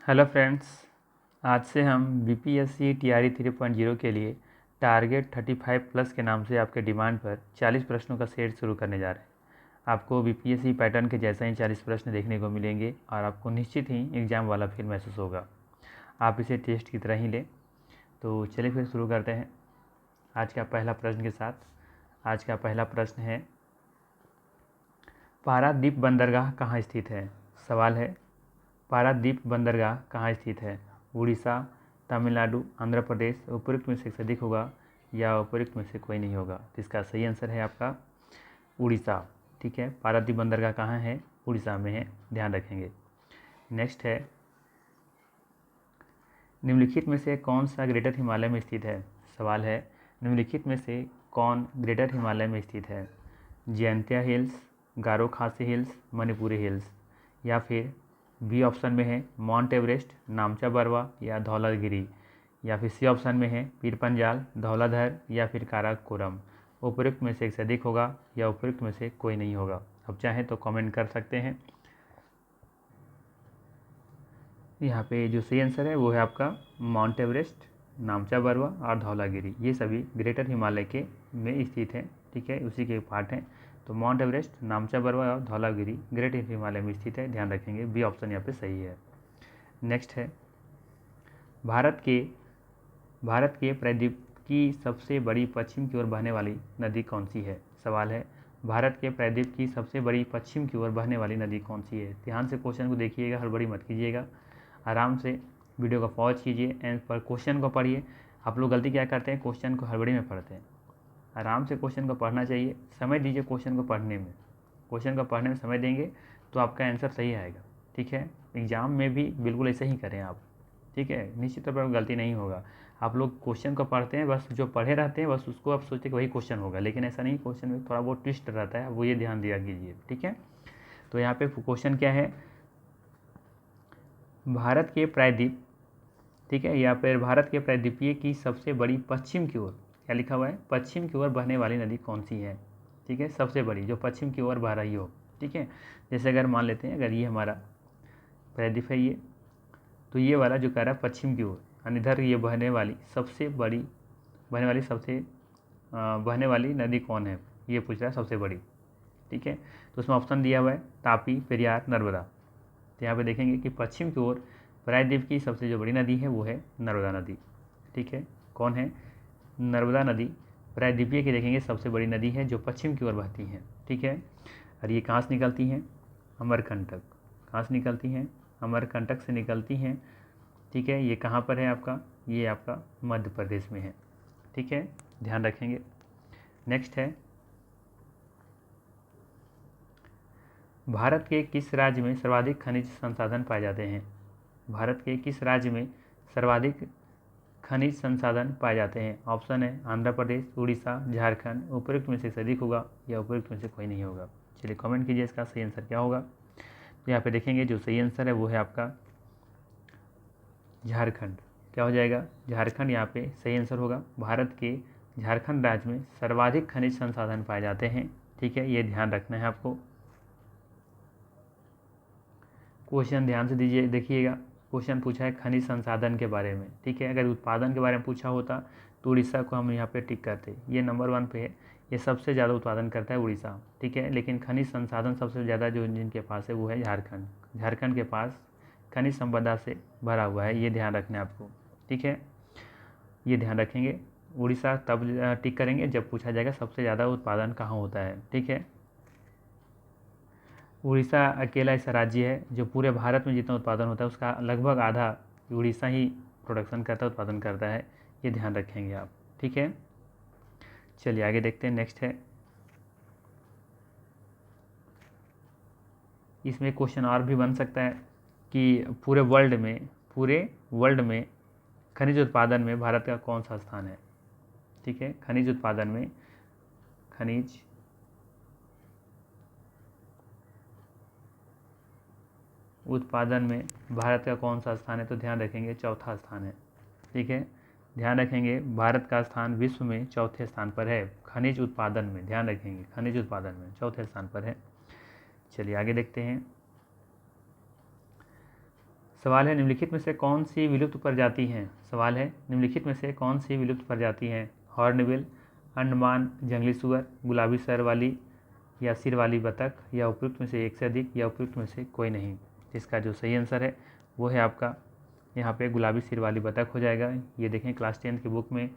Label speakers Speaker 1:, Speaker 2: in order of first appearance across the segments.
Speaker 1: Hello friends, आज से हम बीपीएससी टीआरई 3.0 के लिए टारगेट 35 प्लस के नाम से आपके डिमांड पर 40 प्रश्नों का सेट शुरू करने जा रहे हैं। आपको बीपीएससी पैटर्न के जैसा ही 40 प्रश्न देखने को मिलेंगे और आपको निश्चित ही एग्ज़ाम वाला फील महसूस होगा। आप इसे टेस्ट की तरह ही लें। तो चलिए फिर शुरू करते हैं आज का पहला प्रश्न के साथ। आज का पहला प्रश्न है, पारादीप बंदरगाह कहाँ स्थित है? सवाल है, पारादीप बंदरगाह कहाँ स्थित है? उड़ीसा, तमिलनाडु, आंध्र प्रदेश। उपयुक्त में से अधिक होगा या उपयुक्त में से कोई नहीं होगा? तो इसका सही आंसर है आपका उड़ीसा। ठीक है, पारादीप बंदरगाह कहाँ है? उड़ीसा में है, ध्यान रखेंगे। नेक्स्ट है, निम्नलिखित में से कौन सा ग्रेटर हिमालय में स्थित है? सवाल है, निम्नलिखित में से कौन ग्रेटर हिमालय में स्थित है? जयंतिया हिल्स, गारो खासी हिल्स, मणिपुरी हिल्स। या फिर बी ऑप्शन में है माउंट एवरेस्ट, नामचा बरवा या धौलागिरी। या फिर सी ऑप्शन में है पीर पंजाल, धौलाधर या फिर काराकोरम। उपयुक्त में से एक से अधिक होगा या उपयुक्त में से कोई नहीं होगा? अब चाहें तो कमेंट कर सकते हैं। यहाँ पे जो सही आंसर है वो है आपका माउंट एवरेस्ट, नामचा बरवा और धौलागिरी। ये सभी ग्रेटर हिमालय के में स्थित हैं। ठीक है, उसी के पार्ट हैं। तो माउंट एवरेस्ट, नामचा बरवा और धौलागिरी ग्रेटर हिमालय में स्थित है, ध्यान रखेंगे। बी ऑप्शन यहाँ पे सही है। नेक्स्ट है, भारत के प्रायद्वीप की सबसे बड़ी पश्चिम की ओर बहने वाली नदी कौन सी है? सवाल है, भारत के प्रायद्वीप की सबसे बड़ी पश्चिम की ओर बहने वाली नदी कौन सी है? ध्यान से क्वेश्चन को देखिएगा, हड़बड़ी मत कीजिएगा। आराम से वीडियो को पॉज कीजिए एंड पर क्वेश्चन को पढ़िए। आप लोग गलती क्या करते हैं, क्वेश्चन को हड़बड़ी में पढ़ते हैं। आराम से क्वेश्चन को पढ़ना चाहिए, समय दीजिए क्वेश्चन को पढ़ने में। क्वेश्चन को पढ़ने में समय देंगे तो आपका आंसर सही आएगा। ठीक है, एग्जाम में भी बिल्कुल ऐसे ही करें आप। ठीक है, निश्चित तौर पर गलती नहीं होगा। आप लोग क्वेश्चन को पढ़ते हैं, बस जो पढ़े रहते हैं बस उसको आप सोचते कि वही क्वेश्चन होगा, लेकिन ऐसा नहीं। क्वेश्चन में थोड़ा बहुत ट्विस्ट रहता है, वो ये ध्यान दिया कीजिए। ठीक है, तो यहाँ पे क्वेश्चन क्या है, भारत के प्रायद्वीप, ठीक है, या फिर भारत के प्रायद्वीपीय की सबसे बड़ी पश्चिम की ओर, क्या लिखा हुआ है, पश्चिम की ओर बहने वाली नदी कौन सी है? ठीक है, सबसे बड़ी जो पश्चिम की ओर बह रही हो। ठीक है, जैसे अगर मान लेते हैं, अगर ये हमारा प्रायद्वीप है ये, तो ये वाला जो कह रहा है पश्चिम की ओर, यानी इधर ये बहने वाली सबसे बड़ी बहने वाली नदी कौन है, ये पूछ रहा है सबसे बड़ी। ठीक है, तो उसमें ऑप्शन दिया हुआ है तापी, पेरियार, नर्मदा। तो यहाँ पे देखेंगे कि पश्चिम की ओर प्रायद्वीप की सबसे जो बड़ी नदी है वो है नर्मदा नदी। ठीक है, कौन है? नर्मदा नदी प्रायद्वीपीय की देखेंगे सबसे बड़ी नदी है जो पश्चिम की ओर बहती है। ठीक है, और ये कहाँ से निकलती हैं? अमरकंटक। कहाँ से निकलती हैं? अमरकंटक से निकलती हैं। ठीक है, ये कहाँ पर है आपका? ये आपका मध्य प्रदेश में है। ठीक है, ध्यान रखेंगे। नेक्स्ट है, भारत के किस राज्य में सर्वाधिक खनिज संसाधन पाए जाते हैं? भारत के किस राज्य में सर्वाधिक खनिज संसाधन पाए जाते हैं? ऑप्शन है आंध्र प्रदेश, उड़ीसा, झारखंड। उपयुक्त में से अधिक होगा या उपयुक्त में से कोई नहीं होगा? चलिए कमेंट कीजिए इसका सही आंसर क्या होगा। तो यहाँ पे देखेंगे जो सही आंसर है वो है आपका झारखंड। क्या हो जाएगा? झारखंड यहाँ पे सही आंसर होगा। भारत के झारखंड राज्य में सर्वाधिक खनिज संसाधन पाए जाते हैं। ठीक है, ये ध्यान रखना है आपको। क्वेश्चन ध्यान से दीजिए, देखिएगा। क्वेश्चन पूछा है खनिज संसाधन के बारे में। ठीक है, अगर उत्पादन के बारे में पूछा होता तो उड़ीसा को हम यहाँ पे टिक करते, ये नंबर 1 पे है, ये सबसे ज़्यादा उत्पादन करता है उड़ीसा। ठीक है, लेकिन खनिज संसाधन सबसे ज़्यादा जो जिनके पास है वो है झारखंड। झारखंड के पास खनिज संपदा से भरा हुआ है, ये ध्यान रखना है आपको। ठीक है, ये ध्यान रखेंगे। उड़ीसा तब टिक करेंगे जब पूछा जाएगा सबसे ज़्यादा उत्पादन कहाँ होता है। ठीक है, उड़ीसा अकेला ऐसा राज्य है जो पूरे भारत में जितना उत्पादन होता है उसका लगभग आधा उड़ीसा ही प्रोडक्शन करता है, उत्पादन करता है। ये ध्यान रखेंगे आप। ठीक है, चलिए आगे देखते हैं। नेक्स्ट है, इसमें क्वेश्चन और भी बन सकता है कि पूरे वर्ल्ड में खनिज उत्पादन में भारत का कौन सा स्थान है? ठीक है, खनिज उत्पादन में भारत का कौन सा स्थान है? तो ध्यान रखेंगे चौथा स्थान है। ठीक है, ध्यान रखेंगे भारत का स्थान विश्व में चौथे स्थान पर है खनिज उत्पादन में। ध्यान रखेंगे खनिज उत्पादन में चौथे स्थान पर है। चलिए आगे देखते हैं। सवाल है निम्नलिखित में से कौन सी विलुप्त प्रजाति हैं। सवाल है निम्नलिखित में से कौन सी विलुप्त प्रजाति हैं। हॉर्नबिल, अंडमान जंगली सुअर, गुलाबी सर वाली या सिर वाली बतख, या उपयुक्त में से एक से अधिक, या उपयुक्त में से कोई नहीं। इसका जो सही आंसर है वो है आपका यहाँ पे गुलाबी सिर वाली बतख हो जाएगा। ये देखें क्लास 10 की बुक में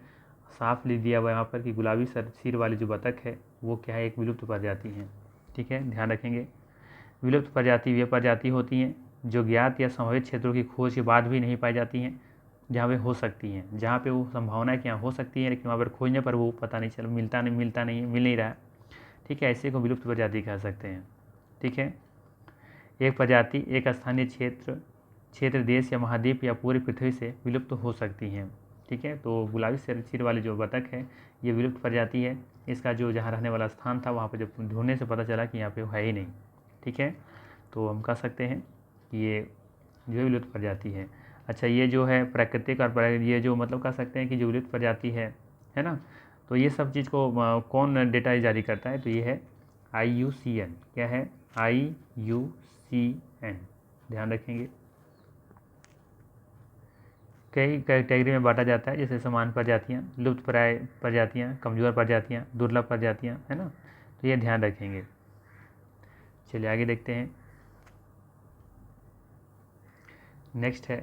Speaker 1: साफ लिख दिया हुआ है यहाँ पर कि गुलाबी सिर वाली जो बतख है वो क्या है, एक विलुप्त प्रजाति है। ठीक है, ध्यान रखेंगे। विलुप्त प्रजाति वे प्रजाति होती हैं जो ज्ञात या संभावित क्षेत्रों की खोज के बाद भी नहीं पाई जाती हैं, जहाँ पे हो सकती हैं, जहाँ पे वो संभावना है कि यहाँ हो सकती है, लेकिन वहाँ पर खोजने पर वो पता नहीं चल मिल नहीं रहा। ठीक है, ऐसे को विलुप्त प्रजाति कह सकते हैं। ठीक है, एक प्रजाति एक स्थानीय क्षेत्र देश या महाद्वीप या पूरी पृथ्वी से विलुप्त हो सकती हैं। ठीक है, तो गुलाबी सिर वाली जो बतख है ये विलुप्त प्रजाति है। इसका जो जहाँ रहने वाला स्थान था वहाँ पर जब ढूंढने से पता चला कि यहाँ पे है ही नहीं। ठीक है, तो हम कह सकते हैं कि ये जो विलुप्त प्रजाति है। अच्छा, ये जो है प्राकृतिक और ये जो मतलब कह सकते हैं कि जो विलुप्त प्रजाति है ना, तो ये सब चीज़ को कौन डेटा जारी करता है, तो ये है IUCN। क्या है, IUCN, ध्यान रखेंगे। कई कैटेगरी में बांटा जाता है, जैसे समान प्रजातियाँ, लुप्त प्राय प्रजातियाँ, कमज़ोर प्रजातियाँ, दुर्लभ प्रजातियाँ, है ना, तो ये ध्यान रखेंगे। चलिए आगे देखते हैं। नेक्स्ट है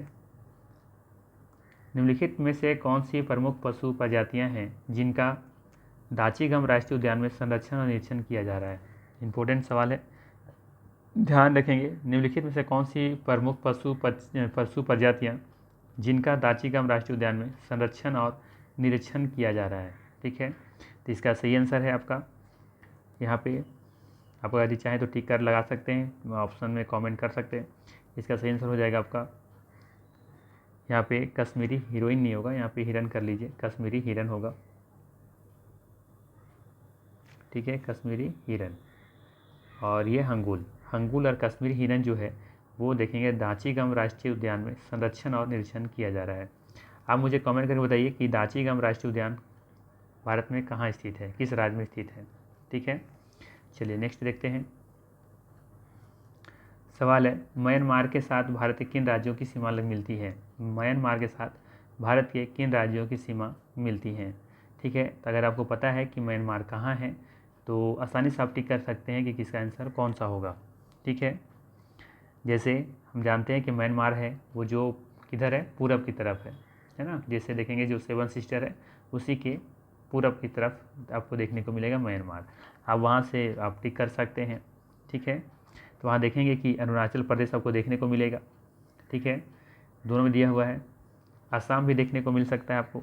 Speaker 1: निम्नलिखित में से कौन सी प्रमुख पशु प्रजातियां हैं जिनका दाचीगम राष्ट्रीय उद्यान में संरक्षण और निरीक्षण किया जा रहा है। इंपॉर्टेंट सवाल है, ध्यान रखेंगे। निम्नलिखित में से कौन सी प्रमुख पशु प्रजातियां जिनका दाचीगम राष्ट्रीय उद्यान में संरक्षण और निरीक्षण किया जा रहा है। ठीक है, तो इसका सही आंसर है आपका यहाँ पे, आप यदि चाहें तो टिक कर लगा सकते हैं, ऑप्शन में कमेंट कर सकते हैं। इसका सही आंसर हो जाएगा आपका यहाँ पे कश्मीरी हीरोइन नहीं होगा, यहाँ पे हिरन कर लीजिए, कश्मीरी हिरन होगा। ठीक है, कश्मीरी हिरन। और ये हंगुल और कश्मीरी हिरन जो है वो देखेंगे दाचीगम राष्ट्रीय उद्यान में संरक्षण और निरीक्षण किया जा रहा है। आप मुझे कमेंट करके बताइए कि दाचीगम राष्ट्रीय उद्यान भारत में कहाँ स्थित है, किस राज्य में स्थित है। ठीक है, चलिए नेक्स्ट देखते हैं। सवाल है म्यांमार के साथ भारत के किन राज्यों की सीमा मिलती है। म्यांमार के साथ भारत के किन राज्यों की सीमा मिलती है। ठीक है, तो अगर आपको पता है कि म्यांमार कहाँ है तो आसानी से आप टिक कर सकते हैं कि किसका आंसर कौन सा होगा। ठीक है, जैसे हम जानते हैं कि म्यांमार है वो जो किधर है, पूरब की तरफ है ना। जैसे देखेंगे जो 7 सिस्टर है उसी के पूरब की तरफ आपको देखने को मिलेगा म्यांमार। आप वहाँ से आप टिक कर सकते हैं। ठीक है, तो वहाँ देखेंगे कि अरुणाचल प्रदेश आपको देखने को मिलेगा। ठीक है, दोनों में दिया हुआ है। असम भी देखने को मिल सकता है आपको,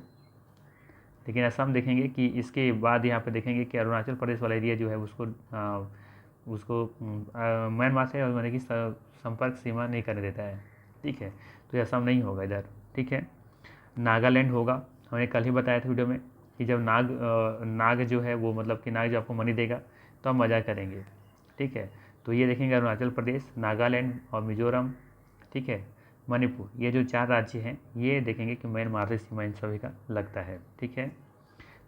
Speaker 1: लेकिन असम देखेंगे कि इसके बाद यहाँ पे देखेंगे कि अरुणाचल प्रदेश वाला एरिया जो है उसको म्यांमार से मैंने कि संपर्क सीमा नहीं करने देता है। ठीक है, तो ये असम नहीं होगा इधर। ठीक है, नागालैंड होगा। हमने कल ही बताया था वीडियो में कि जब नाग जो है वो मतलब कि नाग जो आपको मनी देगा तो आप मज़ा करेंगे। ठीक है, तो ये देखेंगे अरुणाचल प्रदेश, नागालैंड और मिजोरम। ठीक है, मणिपुर, ये जो 4 राज्य हैं ये देखेंगे कि म्यांमार से सीमा इन सभी का लगता है। ठीक है,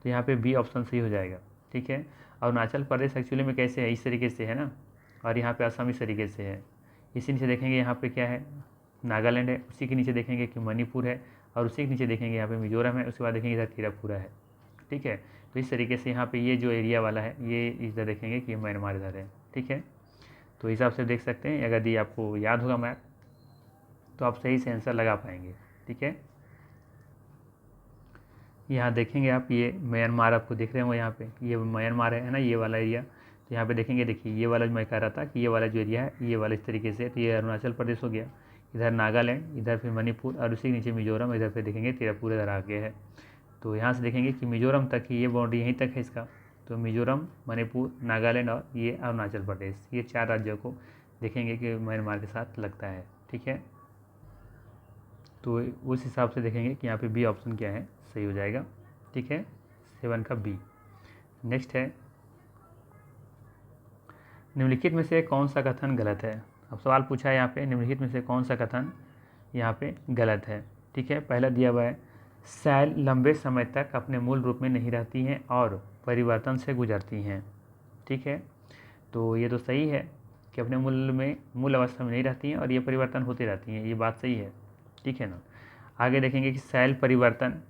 Speaker 1: तो यहाँ पे बी ऑप्शन सही हो जाएगा। ठीक है, अरुणाचल प्रदेश एक्चुअली में कैसे है, इस तरीके से है ना, और यहाँ पे असम इस तरीके से है। इसी नीचे देखेंगे यहाँ पे क्या है, नागालैंड है, उसी के नीचे देखेंगे कि मणिपुर है, और उसी के नीचे देखेंगे यहाँ पे मिजोरम है, उसके बाद देखेंगे इधर त्रिपुरा है। ठीक है, तो इस तरीके से यहाँ पे ये जो एरिया वाला है ये इधर देखेंगे कि म्यांमार इधर है। ठीक है, तो हिसाब से देख सकते हैं, अगर यदि आपको याद होगा मैप तो आप सही से आंसर लगा पाएंगे। ठीक है, यहाँ देखेंगे आप ये म्यांमार आपको दिख रहे होंगे, यहाँ पे ये म्यांमार है ना, ये वाला एरिया। तो यहाँ पे देखेंगे, देखिए ये वाला जो मैं कह रहा था कि ये वाला जो एरिया है ये वाला इस तरीके से, तो ये अरुणाचल प्रदेश हो गया, इधर नागालैंड, इधर फिर मणिपुर, और उसी के नीचे मिजोरम, इधर फिर देखेंगे त्रिपुरा इधर आगे है। तो यहाँ से देखेंगे कि मिजोरम तक की ये बाउंड्री यहीं तक है इसका। तो मिजोरम, मणिपुर, नागालैंड और ये अरुणाचल प्रदेश, ये 4 राज्यों को देखेंगे कि म्यांमार के साथ लगता है। ठीक है, तो उस हिसाब से देखेंगे कि यहाँ पे बी ऑप्शन क्या है, सही हो जाएगा। ठीक है, 7 का बी। नेक्स्ट है निम्नलिखित में से कौन सा कथन गलत है। अब सवाल पूछा है यहाँ पे, निम्नलिखित में से कौन सा कथन यहाँ पे गलत है। ठीक है, पहला दिया हुआ है सैल लंबे समय तक अपने मूल रूप में नहीं रहती हैं और परिवर्तन से गुजरती हैं। ठीक है, तो ये तो सही है कि अपने मूल अवस्था में नहीं रहती हैं और ये परिवर्तन होती रहती हैं, ये बात सही है, ठीक है ना। आगे देखेंगे कि सेल परिवर्तन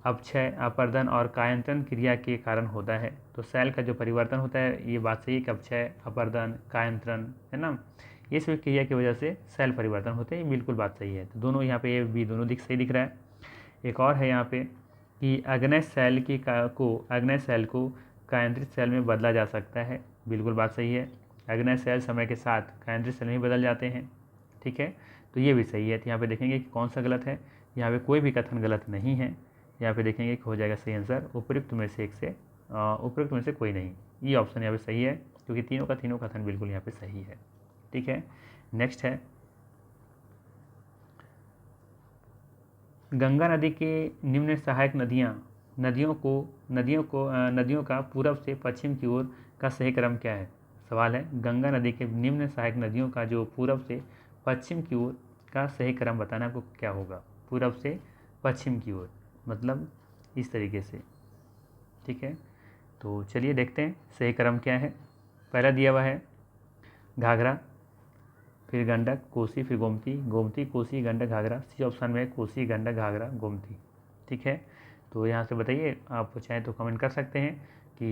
Speaker 1: अपक्षय, अपर्दन और कायांतरण क्रिया के कारण होता है। तो सेल का जो परिवर्तन होता है, ये बात सही है कि अपक्षय, अपर्दन, कायांतरण, है ना, ये सभी क्रिया की वजह से सेल परिवर्तन होते हैं, ये बिल्कुल बात सही है। तो दोनों यहाँ पे ये भी दोनों सही दिख रहा है। एक और है यहाँ पे कि अग्नय सेल को कायांत्रित सेल में बदला जा सकता है, बिल्कुल बात सही है। अग्नय सेल समय के साथ कायांत्रित सेल में बदल जाते हैं, ठीक है, तो ये भी सही है। तो यहाँ पे देखेंगे कि कौन सा गलत है, यहाँ पे कोई भी कथन गलत नहीं है। यहाँ पे देखेंगे कि हो जाएगा सही आंसर उपयुक्त में से कोई नहीं, ये ऑप्शन यहाँ पे सही है, क्योंकि तीनों का कथन बिल्कुल यहाँ पे सही है, ठीक है। नेक्स्ट है गंगा नदी के निम्न सहायक नदियों का पूर्व से पश्चिम की ओर का सही क्रम क्या है। सवाल है गंगा नदी के निम्न सहायक नदियों का जो पूर्व से पश्चिम की ओर का सही क्रम बताना आपको क्या होगा। पूर्व से पश्चिम की ओर मतलब इस तरीके से, ठीक है। तो चलिए देखते हैं सही क्रम क्या है। पहला दिया हुआ है घाघरा, फिर गंडक, कोसी, फिर गोमती, कोसी, गंडक, घाघरा। सी ऑप्शन में कोसी, गंडक, घाघरा, गोमती, ठीक है। तो यहाँ से बताइए, आप चाहें तो कमेंट कर सकते हैं कि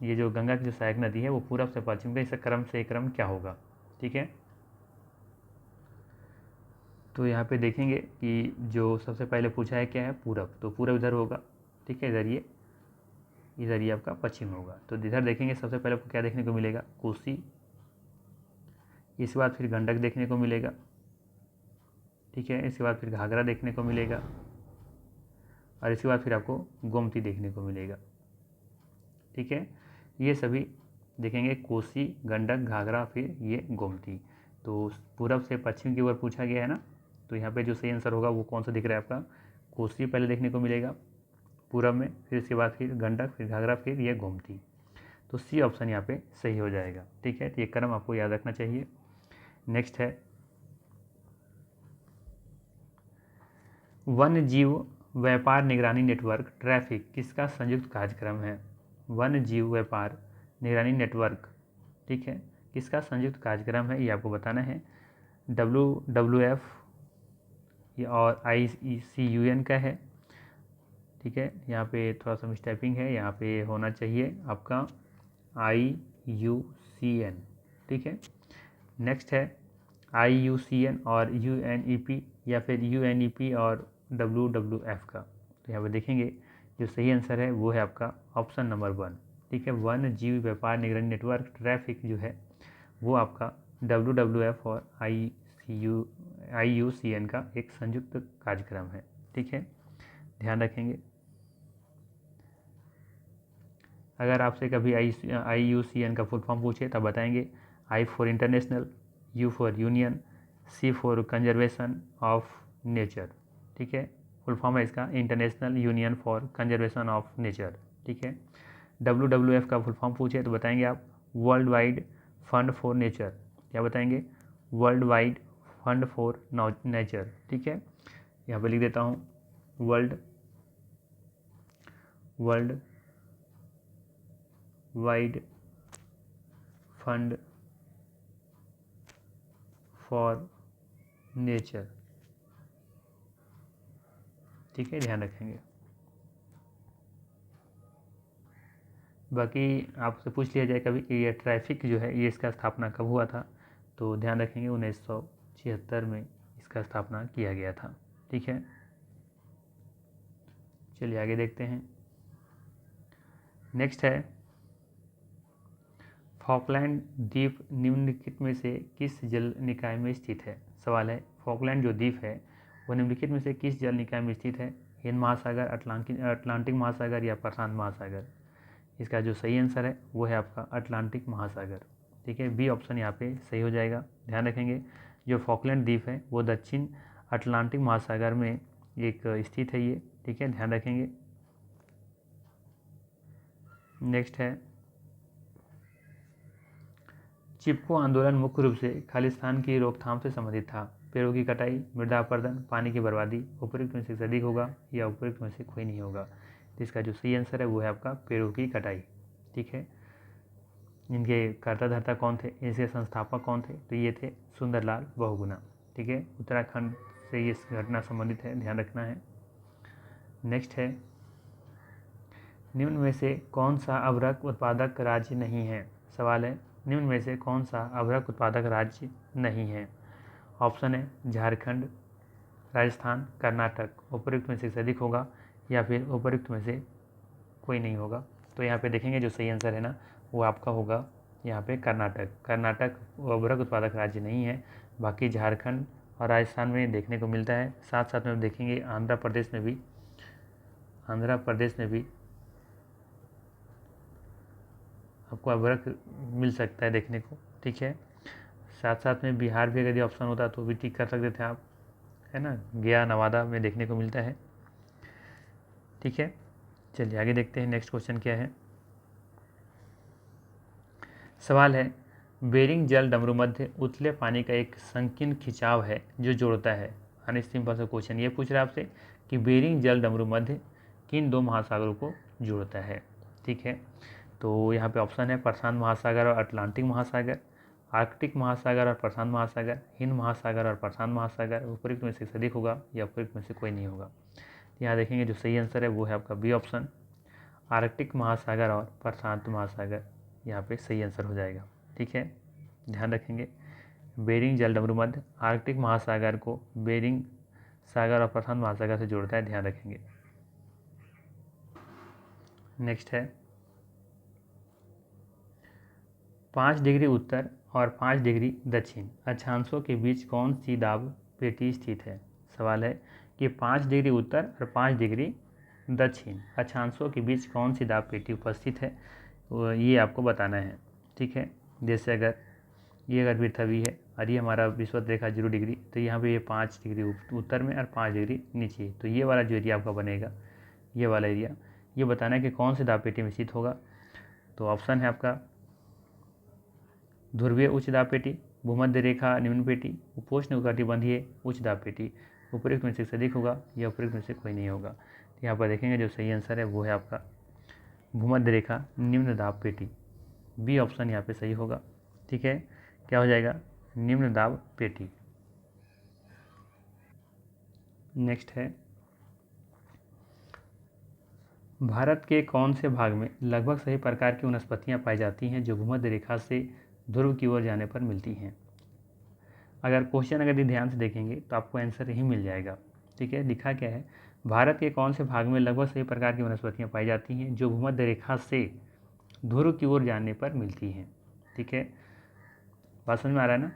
Speaker 1: ये जो गंगा की जो सहायक नदी है वो पूरब से पश्चिम का इसका सही क्रम क्या होगा, ठीक है। तो यहाँ पे देखेंगे कि जो सबसे पहले पूछा है क्या है, पूरब, तो पूरब इधर होगा, ठीक है, इधर ये आपका पश्चिम होगा। तो इधर देखेंगे सबसे पहले आपको क्या देखने को मिलेगा, कोसी, इसके बाद फिर गंडक देखने को मिलेगा, ठीक है, इसके बाद फिर घाघरा देखने को मिलेगा और इसके बाद फिर आपको गोमती देखने को मिलेगा, ठीक है। ये सभी देखेंगे कोसी, गंडक, घाघरा, फिर ये गोमती। तो पूरब से पश्चिम की ओर पूछा गया है ना, तो यहाँ पे जो सही आंसर होगा वो कौन सा दिख रहा है आपका, कोसी पहले देखने को मिलेगा पूरब में, फिर इसके बाद फिर गंडक, फिर घाघरा, फिर ये गोमती। तो सी ऑप्शन यहाँ पे सही हो जाएगा, ठीक है। तो ये क्रम आपको याद रखना चाहिए। नेक्स्ट है वन्य जीव व्यापार निगरानी नेटवर्क ट्रैफिक किसका संयुक्त कार्यक्रम है। वन्य जीव व्यापार निगरानी नेटवर्क, ठीक है, किसका संयुक्त कार्यक्रम है ये आपको बताना है। WWF और ICUN का है, ठीक है। यहाँ पे थोड़ा सा मिसटाइपिंग है, यहाँ पे होना चाहिए आपका IUCN, ठीक है। नेक्स्ट है IUCN और UNEP या फिर UNEP और WWF का। तो यहाँ पे देखेंगे जो सही आंसर है वो है आपका ऑप्शन नंबर 1, ठीक है। वन्य जीव व्यापार निगरानी नेटवर्क ट्रैफिक जो है वो आपका WWF और IUCN का एक संयुक्त कार्यक्रम है, ठीक है, ध्यान रखेंगे। अगर आपसे कभी IUCN का फुल फॉर्म पूछे तब बताएंगे I for international, U for union, C for conservation of nature, ठीक है। फुल फॉर्म है इसका international union for conservation of nature, ठीक है। WWF का फुल फॉर्म पूछे तो बताएंगे आप world wide fund for nature, क्या बताएंगे, world wide fund for nature, ठीक है। यहाँ पे लिख देता हूँ world wide fund for nature, ठीक है, ध्यान रखेंगे। बाकी आपसे पूछ लिया जाए कभी कि ये ट्रैफिक जो है ये इसका स्थापना कब हुआ था, तो ध्यान रखेंगे 1976 में इसका स्थापना किया गया था, ठीक है। चलिए आगे देखते हैं। नेक्स्ट है फॉकलैंड द्वीप निम्नलिखित में से किस जल निकाय में स्थित है। सवाल है फॉकलैंड जो द्वीप है वो निम्नलिखित में से किस जल निकाय में स्थित है। हिंद महासागर, अटलांटिक महासागर या प्रशांत महासागर। इसका जो सही आंसर है वो है आपका अटलांटिक महासागर, ठीक है। बी ऑप्शन यहाँ पे सही हो जाएगा। ध्यान रखेंगे जो फॉकलैंड द्वीप है वो दक्षिण अटलांटिक महासागर में एक स्थित है ये, ठीक है, ध्यान रखेंगे। नेक्स्ट है चिपको आंदोलन मुख्य रूप से खालिस्तान की रोकथाम से संबंधित था। पेड़ों की कटाई, मृदा अपरदन, पानी की बर्बादी, उपयुक्त में से अधिक होगा या उपयुक्त में से कोई नहीं होगा। तो इसका जो सही आंसर है वो है आपका पेड़ों की कटाई, ठीक है। इनके कर्ता धर्ता कौन थे, इसके संस्थापक कौन थे, तो ये थे सुंदरलाल बहुगुणा। ठीक है, उत्तराखंड से ये घटना संबंधित है, ध्यान रखना है। नेक्स्ट है, निम्न में से कौन सा अभ्रक उत्पादक राज्य नहीं है। सवाल है, निम्न में से कौन सा अभ्रक उत्पादक राज्य नहीं है। ऑप्शन है झारखंड, राजस्थान, कर्नाटक। उपयुक्त में से अधिक होगा या फिर उपयुक्त में से कोई नहीं होगा। तो यहाँ पे देखेंगे जो सही आंसर है ना वो आपका होगा यहाँ पे कर्नाटक। कर्नाटक अभ्रक उत्पादक राज्य नहीं है, बाकी झारखंड और राजस्थान में देखने को मिलता है। साथ साथ में देखेंगे आंध्र प्रदेश में भी आपको अभ्रक मिल सकता है देखने को। ठीक है, साथ साथ में बिहार भी अगर ये ऑप्शन होता तो भी टिक कर सकते थे आप, है ना। गया, नवादा में देखने को मिलता है। ठीक है, चलिए आगे देखते हैं नेक्स्ट क्वेश्चन क्या है। सवाल है, बेरिंग जल डमरू मध्य उथले पानी का एक संकीर्ण खिंचाव है जो जोड़ता है। यानी सिंपल सा क्वेश्चन ये पूछ रहा है आपसे कि बेरिंग जल डमरू मध्य किन दो महासागरों को जोड़ता है। ठीक है, तो यहाँ पे ऑप्शन है प्रशांत महासागर और अटलांटिक महासागर, आर्कटिक महासागर और प्रशांत महासागर, हिंद महासागर और प्रशांत महासागर। उपयुक्त में से अधिक होगा या उपयुक्त में से कोई नहीं होगा। यहाँ देखेंगे जो सही आंसर है वो है आपका बी ऑप्शन, आर्कटिक महासागर और प्रशांत महासागर यहाँ पे सही आंसर हो जाएगा। ठीक है, ध्यान रखेंगे बेरिंग जल डमरू मध्य आर्कटिक महासागर को बेरिंग सागर और प्रशांत महासागर से जोड़ता है, ध्यान रखेंगे। नेक्स्ट है, 5 डिग्री उत्तर और 5 डिग्री दक्षिण अक्षांशों के बीच कौन सी दाब पेटी स्थित है। सवाल है कि 5 डिग्री उत्तर और 5 डिग्री दक्षिण अक्षांशों के बीच कौन सी दाब पेटी उपस्थित है, ये आपको बताना है। ठीक है, जैसे अगर पृथ्वी है और ये हमारा विषुवत रेखा 0 डिग्री, तो यहाँ पे ये 5 डिग्री उत्तर में और 5 डिग्री नीचे, तो ये वाला जो एरिया आपका बनेगा, ये वाला एरिया, ये बताना है कि कौन सी दाब पेटी में स्थित होगा। तो ऑप्शन है आपका ध्रुवीय उच्च दाब पेटी, भूमध्य रेखा निम्न पेटी, उपोष्ण कटिबंधीय उच्च दाब पेटी। उपयुक्त में से अधिक होगा या उपयुक्त में से कोई नहीं होगा। तो यहाँ पर देखेंगे जो सही आंसर है वो है आपका भूमध्य रेखा निम्न दाब पेटी, बी ऑप्शन यहाँ पे सही होगा। ठीक है, क्या हो जाएगा, निम्न दाब पेटी। नेक्स्ट है, भारत के कौन से भाग में लगभग सभी प्रकार की वनस्पतियाँ पाई जाती हैं जो भूमध्य रेखा से ध्रुव की ओर जाने पर मिलती हैं। अगर क्वेश्चन अगर ध्यान से देखेंगे तो आपको आंसर ही मिल जाएगा। ठीक है, लिखा क्या है, भारत के कौन से भाग में लगभग सभी प्रकार की वनस्पतियाँ पाई जाती हैं जो भूमध्य रेखा से ध्रुव की ओर जाने पर मिलती हैं। ठीक है, बात समझ में आ रहा है ना।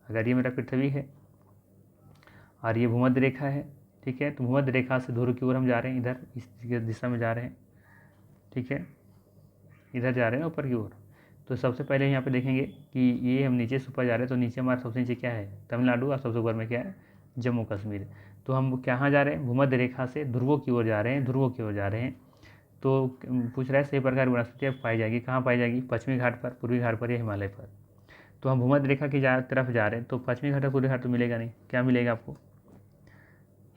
Speaker 1: अगर ये मेरा पृथ्वी है और ये भूमध्य रेखा है, ठीक है, तो भूमध्य रेखा से ध्रुव की ओर हम जा रहे हैं, इधर इस दिशा में जा रहे हैं। ठीक है, इधर जा रहे हैं ना ऊपर की ओर। तो सबसे पहले यहाँ पे देखेंगे कि ये हम नीचे से ऊपर जा रहे हैं, तो नीचे हमारा सबसे नीचे क्या है, तमिलनाडु, और सबसे ऊपर में क्या है, जम्मू कश्मीर। तो हम कहाँ जा रहे हैं, भूमध्य रेखा से ध्रुवों की ओर जा रहे हैं, तो पूछ रहा है सही प्रकार वनस्पतियाँ पाई जाएगी, कहाँ पाई जाएगी, पश्चिमी घाट पर, पूर्वी घाट पर या हिमालय पर। तो हम भूमध्य रेखा की तरफ जा रहे हैं, तो पश्चिमी घाट और पूर्वी घाट तो मिलेगा नहीं, क्या मिलेगा आपको,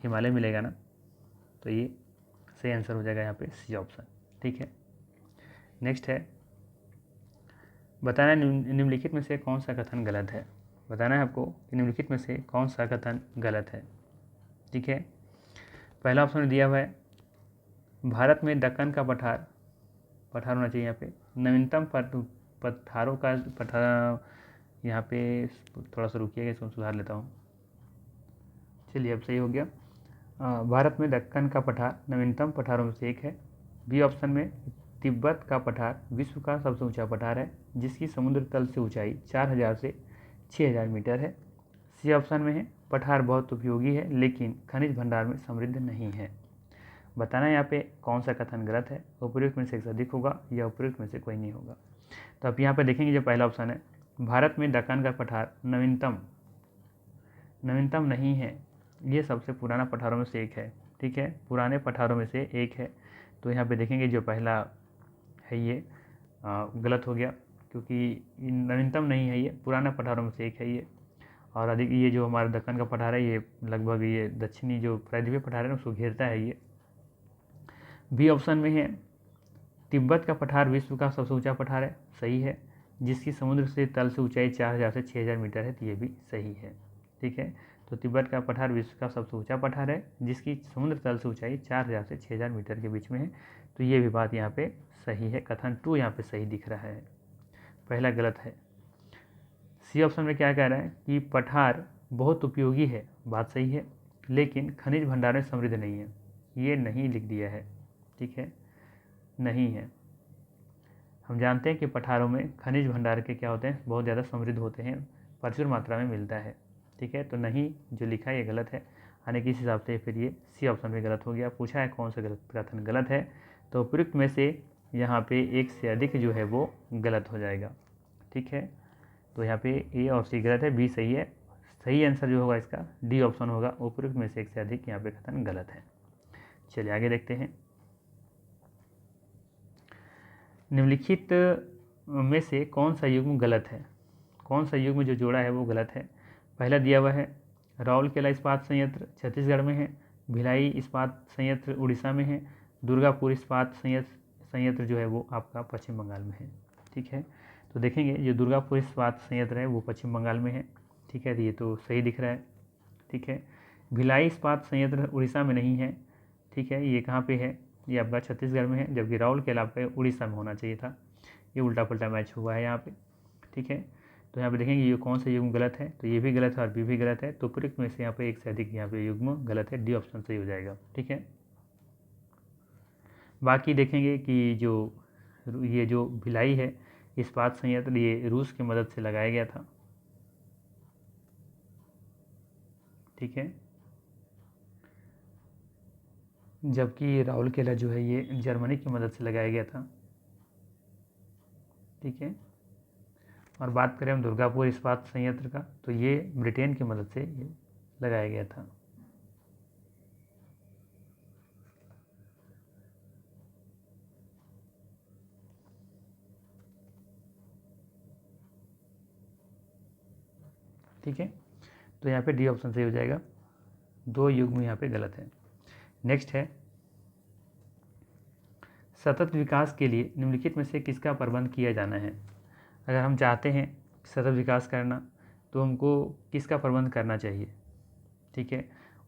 Speaker 1: हिमालय मिलेगा ना। तो ये सही आंसर हो जाएगा यहाँ पे सी ऑप्शन। ठीक है, नेक्स्ट है, बताना निम्नलिखित में से कौन सा कथन गलत है। बताना है आपको कि निम्नलिखित में से कौन सा कथन गलत है। ठीक है, पहला ऑप्शन दिया हुआ है भारत में दक्कन का पठार होना चाहिए, यहाँ पे नवीनतम पठारों का पठार, यहाँ पे थोड़ा सा रुकिएगा, इसको सुधार लेता हूँ। चलिए अब सही हो गया। भारत में दक्कन का पठार नवीनतम पठारों में से एक है। बी ऑप्शन में तिब्बत का पठार विश्व का सबसे ऊंचा पठार है जिसकी समुद्र तल से ऊंचाई 4000 से 6000 मीटर है। सी ऑप्शन में है पठार बहुत उपयोगी है लेकिन खनिज भंडार में समृद्ध नहीं है। बताना यहाँ पे कौन सा कथन गलत है, उपयुक्त में से एक से अधिक होगा या उपयुक्त में से कोई नहीं होगा। तो आप यहाँ पे देखेंगे जो पहला ऑप्शन है भारत में दक्कन का पठार नवीनतम नहीं है, ये सबसे पुराना पठारों में से एक है। ठीक है, पुराने पठारों में से एक है। तो यहाँ पे देखेंगे जो पहला है ये गलत हो गया क्योंकि नवीनतम नहीं है, ये पुराना पठारों में से एक है ये। और अधिक ये जो हमारा दक्कन का पठार है ये लगभग ये दक्षिणी जो प्रायद्वीपीय पठार है उसको घेरता है ये। बी ऑप्शन में है तिब्बत का पठार विश्व का सबसे ऊंचा पठार है, सही है। जिसकी समुद्र से तल से ऊंचाई 4000 से 6000 मीटर है, तो ये भी सही है। ठीक है, तो तिब्बत का पठार विश्व का सबसे ऊंचा पठार है जिसकी समुद्र तल से ऊंचाई 4000 से 6000 मीटर के बीच में है, तो ये भी बात यहाँ पे सही है। कथन 2 यहाँ पे सही दिख रहा है, पहला गलत है। सी ऑप्शन में क्या कह रहा है कि पठार बहुत उपयोगी है, बात सही है, लेकिन खनिज भंडार में समृद्ध नहीं है, ये नहीं लिख दिया है। ठीक है, नहीं है। हम जानते हैं कि पठारों में खनिज भंडार के क्या होते हैं, बहुत ज़्यादा समृद्ध होते हैं, प्रचुर मात्रा में मिलता है। ठीक है, तो नहीं जो लिखा है ये गलत है, यानी कि इस हिसाब से फिर ये सी ऑप्शन में गलत हो गया। पूछा है कौन सा गलत कथन गलत है, तो उपयुक्त में से यहाँ पे एक से अधिक जो है वो गलत हो जाएगा। ठीक है, तो यहाँ पे ए और सी गलत है, बी सही है। सही आंसर जो होगा इसका डी ऑप्शन होगा, उपयुक्त में से एक से अधिक यहाँ पे कथन गलत है। चलिए आगे देखते हैं। निम्नलिखित में से कौन सा युग्म गलत है, कौन सा युग्म जो जोड़ा है वो गलत है। पहला दिया हुआ है राउरकेला इस्पात संयंत्र छत्तीसगढ़ में है, भिलाई इस्पात संयंत्र उड़ीसा में है, दुर्गापुर इस्पात संयंत्र जो है वो आपका पश्चिम बंगाल में है। ठीक है, तो देखेंगे जो दुर्गापुर इस्पात संयंत्र है वो पश्चिम बंगाल में है। ठीक है, तो ये तो सही दिख रहा है। ठीक है, भिलाई इस्पात संयंत्र उड़ीसा में नहीं है। ठीक है, ये कहाँ पे है, ये आपका छत्तीसगढ़ में है, जबकि राउरकेला आपका उड़ीसा में होना चाहिए था। ये उल्टा पुल्टा मैच हुआ है यहाँ पे। ठीक है, तो यहाँ पे देखेंगे ये कौन सा युग्म गलत है, तो ये भी गलत है और बी भी गलत है, तो उपयुक्त में से यहाँ पे एक से अधिक यहाँ पे युग्म गलत है, डी ऑप्शन सही हो जाएगा। ठीक है, बाकी देखेंगे कि जो ये जो भिलाई है इस्पात संयंत्र ये रूस की मदद से लगाया गया था। ठीक है, जबकि राउरकेला जो है ये जर्मनी की मदद से लगाया गया था। ठीक है, और बात करें हम दुर्गापुर इस्पात संयंत्र का, तो ये ब्रिटेन की मदद से ये लगाया गया था। ठीक है, तो यहाँ पे डी ऑप्शन सही हो जाएगा, दो युग्म यहाँ पे गलत है। नेक्स्ट है सतत विकास के लिए निम्नलिखित में से किसका प्रबंध किया जाना है। अगर हम चाहते हैं सतत विकास करना तो हमको किसका प्रबंध करना चाहिए। ठीक है,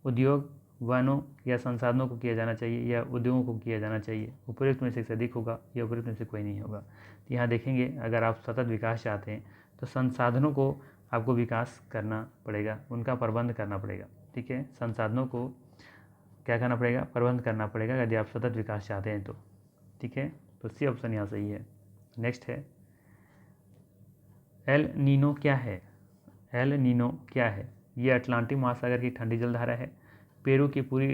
Speaker 1: उद्योग, वनों या संसाधनों को किया जाना चाहिए या उद्योगों को किया जाना चाहिए। उपयुक्त में से अधिक होगा या उपयुक्त में से कोई नहीं होगा। तो यहाँ देखेंगे अगर आप सतत विकास चाहते हैं तो संसाधनों को आपको विकास करना पड़ेगा, उनका प्रबंध करना पड़ेगा। ठीक है, संसाधनों को क्या करना पड़ेगा, प्रबंध करना पड़ेगा यदि आप सतत विकास चाहते हैं तो। ठीक है, तो सी ऑप्शन यहाँ सही है। नेक्स्ट है एल नीनो क्या है। एल नीनो क्या है, ये अटलांटिक महासागर की ठंडी जलधारा है। पेरू की पूरी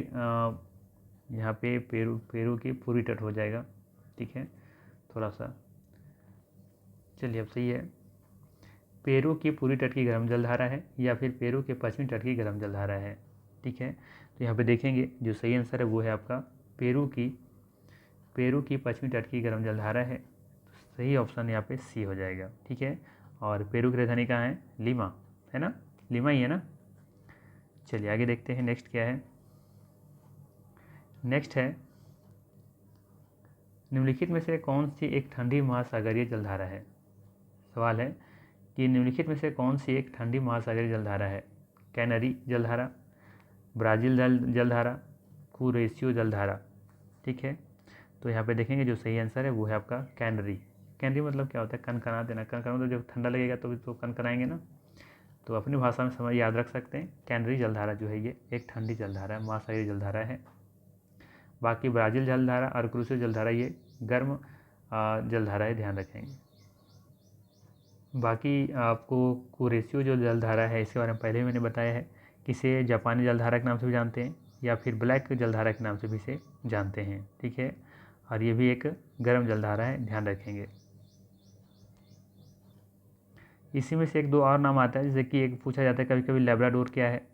Speaker 1: यहाँ पे पेरू की पूरी तट हो जाएगा। ठीक है, थोड़ा सा चलिए अब सही है। पेरू की पूरी तट की गर्म जलधारा है या फिर पेरू के पश्चिमी तट की गर्म जलधारा है। ठीक है, तो यहाँ पे देखेंगे जो सही आंसर है वो है आपका पेरू की पश्चिमी तट की गर्म जलधारा है। सही ऑप्शन यहाँ पे सी हो जाएगा। ठीक है, और पेरू की राजधानी कहाँ है, लीमा है ना, लीमा ही है ना। चलिए आगे देखते हैं नेक्स्ट क्या है। नेक्स्ट है निम्नलिखित में से कौन सी एक ठंडी महासागरीय जलधारा है। सवाल है कि निम्नलिखित में से कौन सी एक ठंडी महासागरीय जलधारा है। कैनरी जलधारा, ब्राज़ील जलधारा, कुरेशियो जलधारा। ठीक है, तो यहाँ पे देखेंगे जो सही आंसर है वो है आपका कैनरी। कैनरी मतलब क्या होता है, कनकना देना। कनकना मतलब जब ठंडा लगेगा तो कनकनाएंगे ना, तो अपनी भाषा में समझ याद रख सकते हैं। कैनरी जलधारा जो है ये एक ठंडी जलधारा है, महासागरीय जलधारा है। बाकी ब्राज़ील जलधारा और क्रूसियो जलधारा ये गर्म जलधारा है, ध्यान रखेंगे। बाकी आपको कुरेशियो जो जलधारा है इसके बारे में पहले ही मैंने बताया है कि इसे जापानी जलधारा के नाम से भी जानते हैं या फिर ब्लैक जलधारा के नाम से भी इसे जानते हैं। ठीक है, और ये भी एक गर्म जलधारा है, ध्यान रखेंगे। इसी में से एक दो और नाम आता है, जैसे कि एक पूछा जाता है कभी कभी लेब्राडोर क्या है।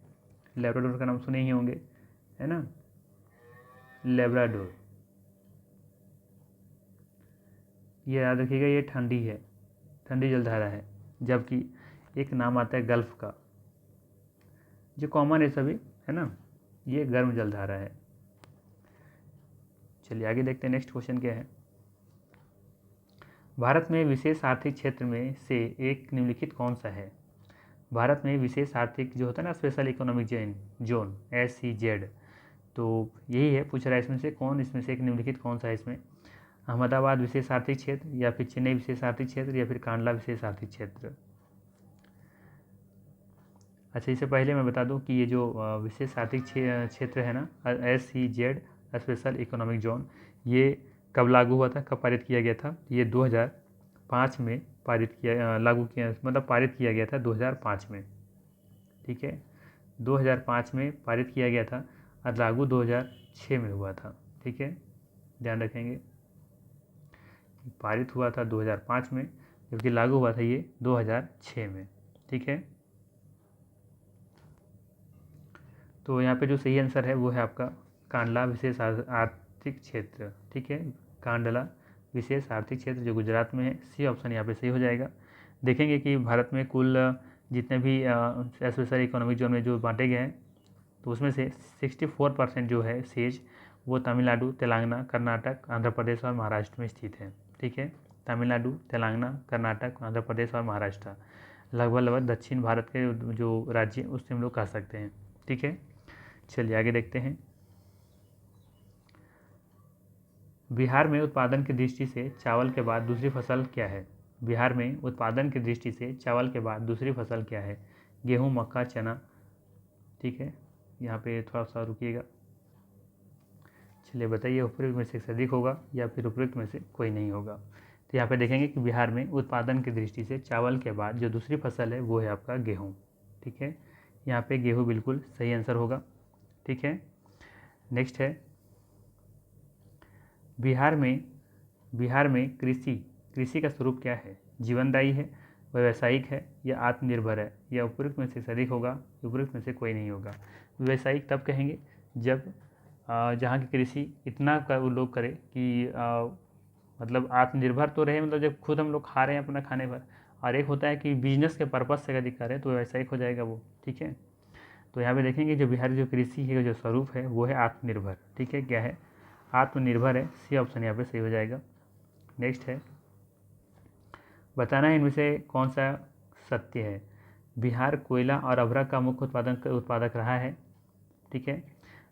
Speaker 1: लेब्राडोर का नाम सुने ही होंगे, है ना, लेब्राडोर। ये याद रखिएगा, ये ठंडी है, ठंडी जलधारा है। जबकि एक नाम आता है गल्फ का, जो कॉमन है सभी, है ना, ये गर्म जलधारा है। चलिए आगे देखते हैं नेक्स्ट क्वेश्चन क्या है। भारत में विशेष आर्थिक क्षेत्र में से एक निम्नलिखित कौन सा है? भारत में विशेष आर्थिक जो होता है ना, स्पेशल इकोनॉमिक जोन SEZ, तो यही है, पूछ रहा है इसमें से कौन, इसमें से एक निम्नलिखित कौन सा है इसमें? अहमदाबाद विशेष आर्थिक क्षेत्र, या फिर चेन्नई विशेष आर्थिक क्षेत्र, या फिर कांडला विशेष आर्थिक क्षेत्र? अच्छा, इससे पहले मैं बता दूं कि ये जो विशेष आर्थिक क्षेत्र है ना, SEZ स्पेशल इकोनॉमिक जोन, ये कब लागू हुआ था, कब पारित किया गया था? ये 2005 में पारित किया, लागू किया, मतलब पारित किया गया था 2005 में। ठीक है, 2005 में पारित किया गया था और लागू 2006 में हुआ था। ठीक है, ध्यान रखेंगे, पारित हुआ था 2005 में, जबकि लागू हुआ था ये 2006 में। ठीक है, तो यहाँ पे जो सही आंसर है वो है आपका कांडला विशेष आर्थिक क्षेत्र। ठीक है, कांडला विशेष आर्थिक क्षेत्र जो गुजरात में है, सी ऑप्शन यहाँ पे सही हो जाएगा। देखेंगे कि भारत में कुल जितने भी स्पेशल इकोनॉमिक जोन में जो बांटे गए हैं, तो उसमें से 64% जो है शेष वो तमिलनाडु, तेलंगाना, कर्नाटक, आंध्र प्रदेश और महाराष्ट्र में स्थित है। ठीक है, तमिलनाडु, तेलंगाना, कर्नाटक, आंध्र प्रदेश और महाराष्ट्र, लगभग दक्षिण भारत के जो राज्य उससे हम लोग कह सकते हैं। ठीक है, चलिए आगे देखते हैं। बिहार में उत्पादन की दृष्टि से चावल के बाद दूसरी फसल क्या है? बिहार में उत्पादन की दृष्टि से चावल के बाद दूसरी फसल क्या है? गेहूं, मक्का, चना? ठीक है, यहाँ पे थोड़ा सा रुकिएगा। चलिए बताइए, उपयुक्त में से अधिक होगा या फिर उपयुक्त में से कोई नहीं होगा? तो यहाँ पे देखेंगे कि बिहार में उत्पादन की दृष्टि से चावल के बाद जो दूसरी फसल है वो है आपका गेहूँ। ठीक है, यहाँ पे गेहूँ बिल्कुल सही आंसर होगा। ठीक है, नेक्स्ट है, बिहार में कृषि का स्वरूप क्या है? जीवनदायी है, व्यावसायिक है, या आत्मनिर्भर है? या उपयुक्त में से अधिक होगा, उपयुक्त में से कोई नहीं होगा? व्यावसायिक तब कहेंगे जब जहाँ की कृषि इतना का वो लोग करें कि मतलब आत्मनिर्भर तो रहे, मतलब जब खुद हम लोग खा रहे हैं अपना खाने पर, और एक होता है कि बिजनेस के पर्पज़ से यदि करें तो व्यावसायिक हो जाएगा वो। ठीक है, तो यहाँ पे देखेंगे जो बिहार की जो कृषि है, जो स्वरूप है वो है आत्मनिर्भर। ठीक है, क्या है? आत्मनिर्भर है, सी ऑप्शन यहाँ पे सही हो जाएगा। नेक्स्ट है, बताना है इनमें से कौन सा सत्य है? बिहार कोयला और अभ्रक का मुख्य उत्पादक रहा है। ठीक है,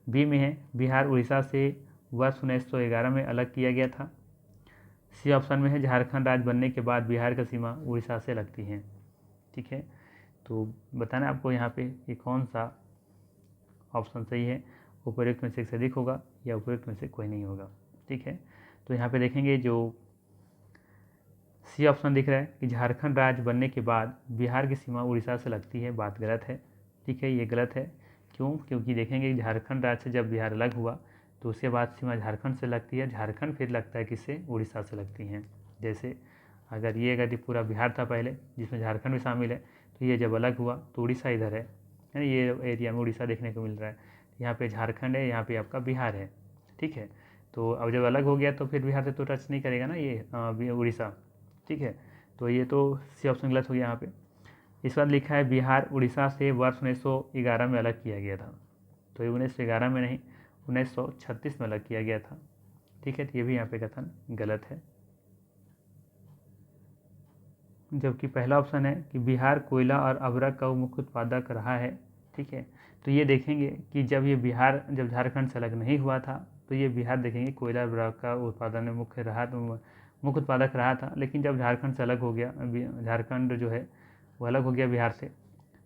Speaker 1: बी में है, बिहार उड़ीसा से वर्ष 1911 में अलग किया गया था। सी ऑप्शन में है, झारखंड राज्य बनने के बाद बिहार की सीमा उड़ीसा से लगती है। ठीक है, तो बताना आपको यहाँ पे कि कौन सा ऑप्शन सही है, उपयुक्त में से अधिक होगा या उपयुक्त में से कोई नहीं होगा। ठीक है, तो यहाँ पे देखेंगे जो सी ऑप्शन दिख रहा है कि झारखंड राज्य बनने के बाद बिहार की सीमा उड़ीसा से लगती है, बात गलत है। ठीक है, ये गलत है। क्यों? क्योंकि देखेंगे झारखंड राज्य से जब बिहार अलग हुआ तो उसके बाद सीमा झारखंड से लगती है, झारखंड फिर लगता है किससे? उड़ीसा से लगती हैं। जैसे अगर पूरा बिहार था पहले जिसमें झारखंड भी शामिल है, तो ये जब अलग हुआ तो उड़ीसा इधर है ना, ये एरिया में उड़ीसा देखने को मिल रहा है। यहाँ पे झारखंड है, यहाँ पे आपका बिहार है। ठीक है, तो अब जब अलग हो गया तो फिर बिहार से तो टच नहीं करेगा ना ये उड़ीसा। ठीक है, तो ये तो सी ऑप्शन गलत हो गया यहाँ पे। इस बार लिखा है बिहार उड़ीसा से वर्ष 1911 में अलग किया गया था, तो ये 1911 में नहीं, 1936 में अलग किया गया था। ठीक है, तो ये भी यहाँ पे कथन गलत है। जबकि पहला ऑप्शन है कि बिहार कोयला और अभ्रक का मुख्य उत्पादक रहा है। ठीक है, तो ये देखेंगे कि जब झारखंड से अलग नहीं हुआ था तो ये बिहार देखेंगे कोयला अभ्रक का उत्पादन में मुख्य उत्पादक रहा था। लेकिन जब झारखंड से अलग हो गया, झारखंड जो है वो अलग हो गया बिहार से,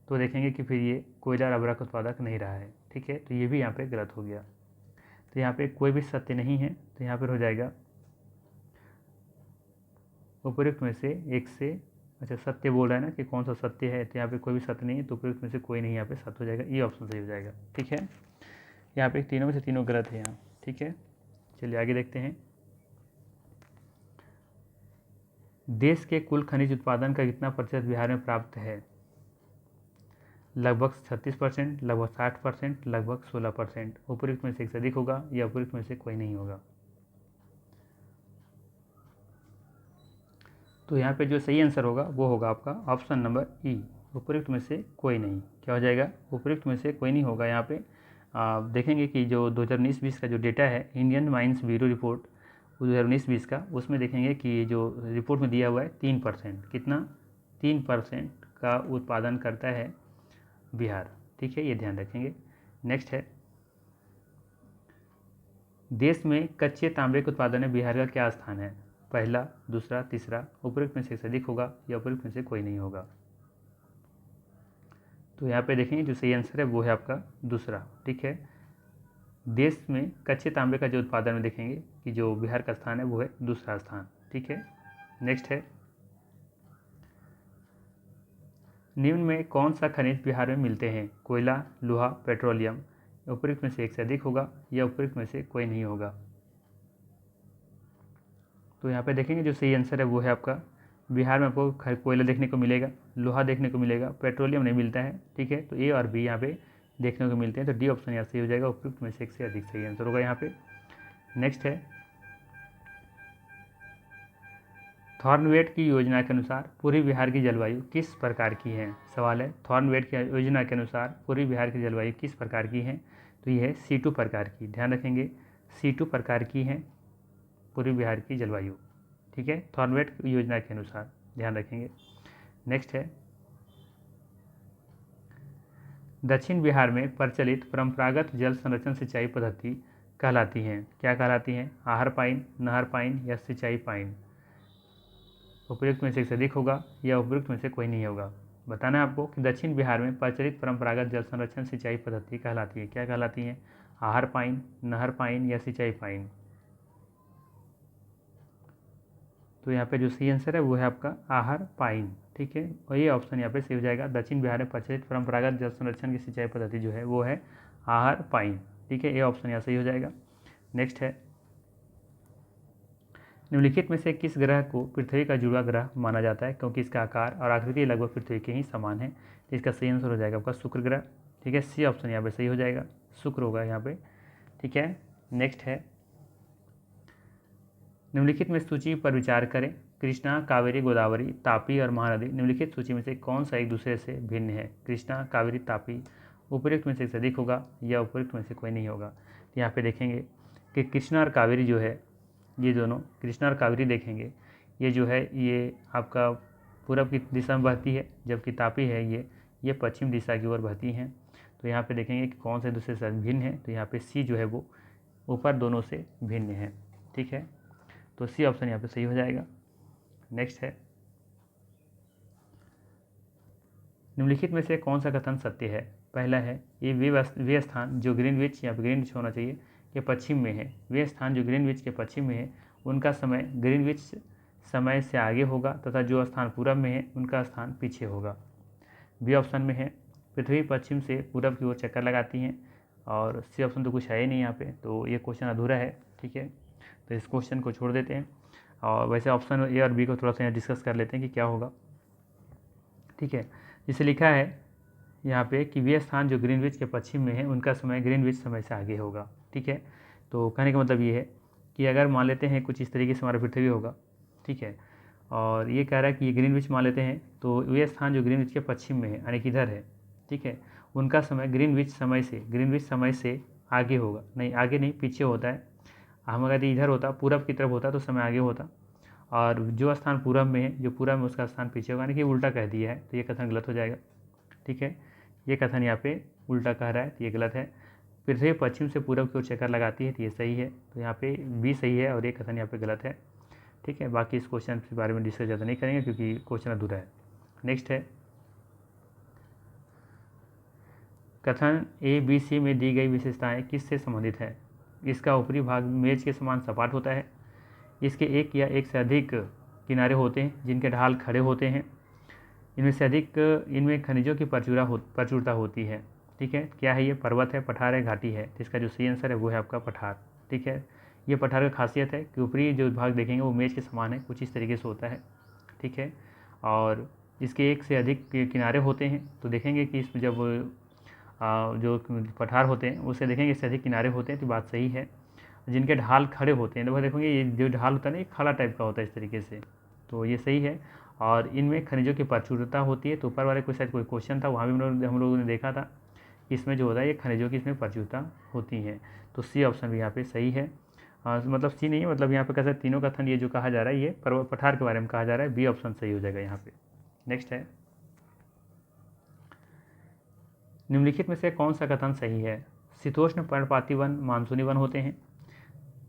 Speaker 1: तो देखेंगे कि फिर ये कोयला और अभ्रक उत्पादक नहीं रहा है। ठीक है, तो ये भी यहाँ पे गलत हो गया। तो यहाँ पे कोई भी सत्य नहीं है, तो यहाँ पर हो जाएगा उपयुक्त में से एक से, अच्छा सत्य बोल रहा है ना कि कौन सा सत्य है, तो यहाँ पे कोई भी सत्य नहीं है, तो उपयुक्त में से कोई नहीं, यहाँ पे सत्य हो जाएगा, ये ऑप्शन सही हो जाएगा। ठीक है, यहाँ पे तीनों में से तीनों गलत है यहाँ। ठीक है, चलिए आगे देखते हैं। देश के कुल खनिज उत्पादन का कितना प्रतिशत बिहार में प्राप्त है? लगभग 36%, लगभग 60%, लगभग 16%। उपयुक्त में से एक से अधिक होगा या उपयुक्त में से कोई नहीं होगा? तो यहाँ पे जो सही आंसर होगा वो होगा आपका ऑप्शन नंबर ई, उपयुक्त में से कोई नहीं। क्या हो जाएगा? उपयुक्त में से कोई नहीं होगा। यहाँ पे देखेंगे कि जो 2019-20 का जो डेटा है, इंडियन माइंस ब्यूरो रिपोर्ट, 2019-20 का, उसमें देखेंगे कि जो रिपोर्ट में दिया हुआ है 3%, कितना 3% का उत्पादन करता है बिहार। ठीक है, ये ध्यान रखेंगे। नेक्स्ट है, देश में कच्चे तांबे के उत्पादन में बिहार का क्या स्थान है? पहला, दूसरा, तीसरा, उपरोक्त में से अधिक होगा या उपरोक्त में से कोई नहीं होगा? तो यहाँ पे देखेंगे जो सही आंसर है वो है आपका दूसरा। ठीक है, देश में कच्चे तांबे का जो उत्पादन में देखेंगे कि जो बिहार का स्थान है वो है दूसरा स्थान। ठीक है, नेक्स्ट है, निम्न में कौन सा खनिज बिहार में मिलते हैं? कोयला, लोहा, पेट्रोलियम। उपरोक्त में से एक से अधिक होगा या उपरोक्त में से कोई नहीं होगा? तो यहाँ पे देखेंगे जो सही आंसर है वो है आपका, बिहार में आपको कोयला देखने को मिलेगा, लोहा देखने को मिलेगा, पेट्रोलियम नहीं मिलता है। ठीक है, तो ए और बी यहाँ पे देखने को मिलते हैं, तो डी ऑप्शन यहाँ सही हो जाएगा, उपयुक्त में से एक से अधिक सही आंसर होगा यहाँ पे। नेक्स्ट है, थॉर्नवेट की योजना के अनुसार पूर्वी बिहार की जलवायु किस प्रकार की है? सवाल है, थॉर्नवेट की योजना के अनुसार पूर्वी बिहार की जलवायु किस प्रकार की है? तो ये है C2 प्रकार की, ध्यान रखेंगे, C2 प्रकार की है पूर्वी बिहार की जलवायु। ठीक है, थॉर्नवेट योजना के अनुसार, ध्यान रखेंगे। नेक्स्ट है, दक्षिण बिहार में प्रचलित परंपरागत जल संरक्षण सिंचाई पद्धति कहलाती हैं, क्या कहलाती हैं? आहर पाइन, नहर पाइन या सिंचाई पाइन? उपयुक्त में से एक से अधिक होगा या उपयुक्त में से कोई नहीं होगा? बताना है आपको कि दक्षिण बिहार में प्रचलित परंपरागत जल संरक्षण सिंचाई पद्धति कहलाती है, क्या कहलाती हैं? आहर पाइन, नहर पाइन या सिंचाई पाइन? तो यहाँ पे जो सही आंसर है वो है आपका आहर पाइन। ठीक है, और ये ऑप्शन यहाँ पे सही हो जाएगा, दक्षिण बिहार में प्रचलित परंपरागत जल संरक्षण की सिंचाई पद्धति जो है वो है आहर पाइन। ठीक है, ये ऑप्शन यहाँ सही हो जाएगा। नेक्स्ट है, निम्नलिखित में से किस ग्रह को पृथ्वी का जुड़वा ग्रह माना जाता है क्योंकि इसका आकार और आकृति लगभग पृथ्वी के ही समान है? तो इसका सही आंसर हो जाएगा आपका शुक्र ग्रह। ठीक है, सी ऑप्शन यहाँ पे सही हो जाएगा, शुक्र होगा यहाँ पे। ठीक है, नेक्स्ट है, निम्नलिखित में सूची पर विचार करें, कृष्णा, कावेरी, गोदावरी, तापी और महानदी निम्नलिखित सूची में से कौन सा एक दूसरे से भिन्न है? कृष्णा, कावेरी, तापी। उपयुक्त में से अधिक होगा या उपयुक्त में से कोई नहीं होगा? तो यहाँ पे देखेंगे कि कृष्णा और कावेरी जो है, ये दोनों कृष्णा और कावेरी देखेंगे, ये जो है ये आपका पूरब की दिशा में बहती है, जबकि तापी है ये पश्चिम दिशा की ओर बहती हैं। तो यहाँ पे देखेंगे कि कौन से दूसरे से भिन्न है, तो यहाँ पे सी जो है वो ऊपर दोनों से भिन्न है। ठीक है, तो सी ऑप्शन यहाँ पे सही हो जाएगा। नेक्स्ट है, निम्नलिखित में से कौन सा कथन सत्य है? पहला है, ये वे स्थान जो ग्रीनविच या ग्रीनविच होना चाहिए के पश्चिम में है, वे स्थान जो ग्रीनविच के पश्चिम में है उनका समय ग्रीनविच समय से आगे होगा तथा जो स्थान पूरब में है उनका स्थान पीछे होगा। बी ऑप्शन में है, पृथ्वी पश्चिम से पूरब की ओर चक्कर लगाती हैं, और सी ऑप्शन तो कुछ है ही नहीं यहाँ पे, तो ये क्वेश्चन अधूरा है। ठीक है, तो इस क्वेश्चन को छोड़ देते हैं, और वैसे ऑप्शन ए और बी को थोड़ा सा यहाँ डिस्कस कर लेते हैं कि क्या होगा। ठीक है, जिसे लिखा है यहाँ पे कि वे स्थान जो ग्रीनविच के पश्चिम में है उनका समय ग्रीनविच समय से आगे होगा। ठीक है, तो कहने का मतलब ये है कि अगर मान लेते हैं कुछ इस तरीके से हमारा पृथ्वी होगा, ठीक है, और ये कह रहा है कि ये ग्रीनविच मान लेते हैं, तो वे स्थान जो ग्रीनविच के पश्चिम में है यानी कि इधर है, ठीक है, उनका समय ग्रीनविच समय से आगे होगा, नहीं आगे नहीं पीछे होता है। हम अगर इधर होता पूरब की तरफ होता तो समय आगे होता, और जो स्थान पूरब में है जो पूरब में उसका स्थान पीछे होगा, यानी कि उल्टा कह दिया है, तो ये कथन गलत हो जाएगा। ठीक है, ये कथन यहाँ पे उल्टा कह रहा है, तो ये गलत है। पृथ्वी पश्चिम से पूरब की ओर चक्कर लगाती है, तो ये सही है, तो यहाँ पे बी सही है और ये कथन यहाँ पे गलत है। ठीक है, बाकी इस क्वेश्चन के बारे में डिस्कस ज़्यादा नहीं करेंगे क्योंकि क्वेश्चन अधूरा है। नेक्स्ट है, कथन ए बी सी में दी गई विशेषताएं किससे संबंधित है? इसका ऊपरी भाग मेज के समान सपाट होता है, इसके एक या एक से अधिक किनारे होते हैं जिनके ढाल खड़े होते हैं, इनमें से अधिक इनमें खनिजों की प्रचुरता होती है। ठीक है, क्या है ये? पर्वत है, पठार है, घाटी है? तो इसका जो सही आंसर है वो है आपका पठार। ठीक है, ये पठार का खासियत है कि ऊपरी जो भाग देखेंगे वो मेज के समान है, कुछ इस तरीके से होता है। ठीक है, और इसके एक से अधिक किनारे होते हैं, तो देखेंगे कि इसमें जब जो पठार होते हैं उससे देखेंगे इससे अधिक किनारे होते हैं, तो बात सही है। जिनके ढाल खड़े होते हैं, तो देखोगे ये जो ढाल होता है ना, ये खड़ा टाइप का होता है इस तरीके से, तो ये सही है। और इनमें खनिजों की प्रचुरता होती है, तो ऊपर वाले शायद कोई क्वेश्चन था, वहाँ भी हम लोगों ने देखा था कि इसमें जो होता है ये खनिजों की इसमें प्रचुरता होती है, तो सी ऑप्शन भी यहाँ पे सही है। हाँ मतलब सी नहीं है, मतलब यहाँ पे कैसे तीनों कथन ये जो कहा जा रहा है ये पठार के बारे में कहा जा रहा है, बी ऑप्शन सही हो जाएगा यहाँ पे। नेक्स्ट है, निम्नलिखित में से कौन सा कथन सही है? शीतोष्ण पर्णपाती वन मानसूनी वन होते हैं।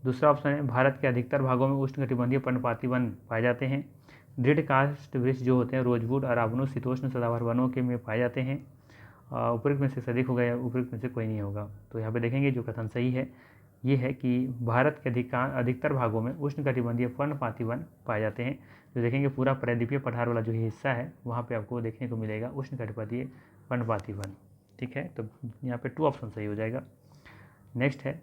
Speaker 1: दूसरा ऑप्शन है, भारत के अधिकतर भागों में उष्णकटिबंधीय पर्णपाती वन पाए जाते हैं। दृढ़ काष्ठ वृक्ष जो होते हैं रोजवुड और आबनू शीतोष्ण सदाबहार वनों के में पाए जाते हैं। उपरोक्त में से अधिक होगा या उपरोक्त में से कोई नहीं होगा। तो यहाँ पे देखेंगे जो कथन सही है ये है कि भारत के अधिकतर भागों में उष्णकटिबंधीय पर्णपाती वन पाए जाते हैं। तो देखेंगे पूरा प्रायद्वीपीय पठार वाला जो हिस्सा है वहाँ पे आपको देखने को मिलेगा उष्णकटिबंधीय पर्णपाती वन। ठीक है, तो यहाँ पे 2 ऑप्शन सही हो जाएगा। नेक्स्ट है,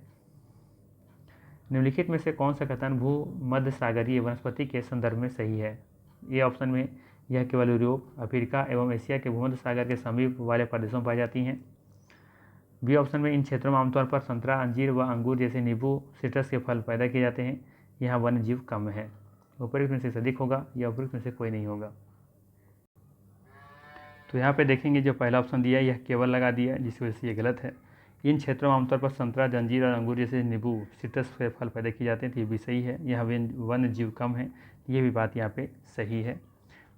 Speaker 1: निम्नलिखित में से कौन सा कथन भूमध्य सागरीय वनस्पति के संदर्भ में सही है? ए ऑप्शन में यह केवल यूरोप, अफ्रीका एवं एशिया के भूमध्य सागर के समीप वाले प्रदेशों में पाई जाती हैं। बी ऑप्शन में इन क्षेत्रों में आमतौर पर संतरा, अंजीर व अंगूर जैसे नींबू सिट्रस के फल पैदा किए जाते हैं। यहाँ वन्य जीव कम है। उपरोक्त में से अधिक होगा या उपरोक्त में से कोई नहीं होगा। तो यहाँ पे देखेंगे जो पहला ऑप्शन दिया है यह केवल लगा दिया है, जिसकी वजह से ये गलत है। इन क्षेत्रों में आमतौर पर संतरा, जंजीर और अंगूर जैसे नींबू सिट्रस के फल पैदा किए जाते हैं, तो ये भी सही है। यहाँ वन्य जीव कम है, ये भी बात यहाँ पे सही है।